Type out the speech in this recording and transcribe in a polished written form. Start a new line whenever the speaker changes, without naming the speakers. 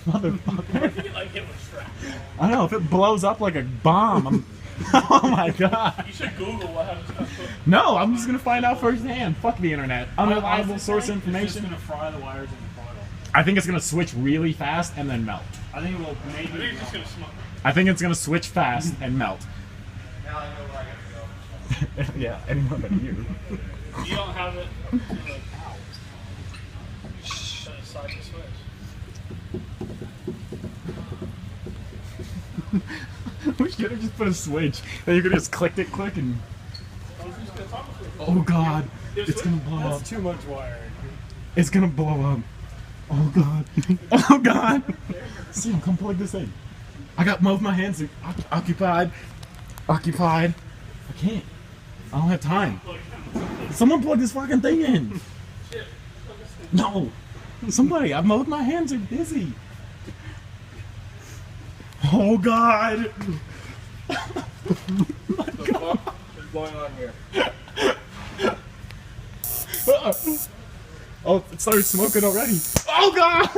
Motherfucker.
You like hit with strap.
I know, if it blows up like a bomb, I'm... Oh my god.
You should Google what happens.
No, I'm just gonna find out firsthand. Fuck the internet. Unreliable source
It's
information.
just gonna fry the wires in the coil.
I think it's gonna switch really fast and then melt.
I think it will
I think
maybe.
it's just gonna smoke.
I think it's gonna switch fast and melt.
Now I know where I gotta go.
Yeah, anyone but you.
You don't have it. Like, ow. Set aside the switch.
We should have just put a switch. Then you could just click and...
I was just gonna talk with you.
Oh god,
There's
it's gonna blow up.
That's too much wire.
It's gonna blow up. Oh god. Oh god. Sam, come plug this in. I got both my hands occupied. Occupied. I can't. I don't have time. Someone plug this fucking thing in. No. Somebody. Both my hands are busy. Oh god.
What the fuck is going on here?
Oh, it started smoking already. Oh god.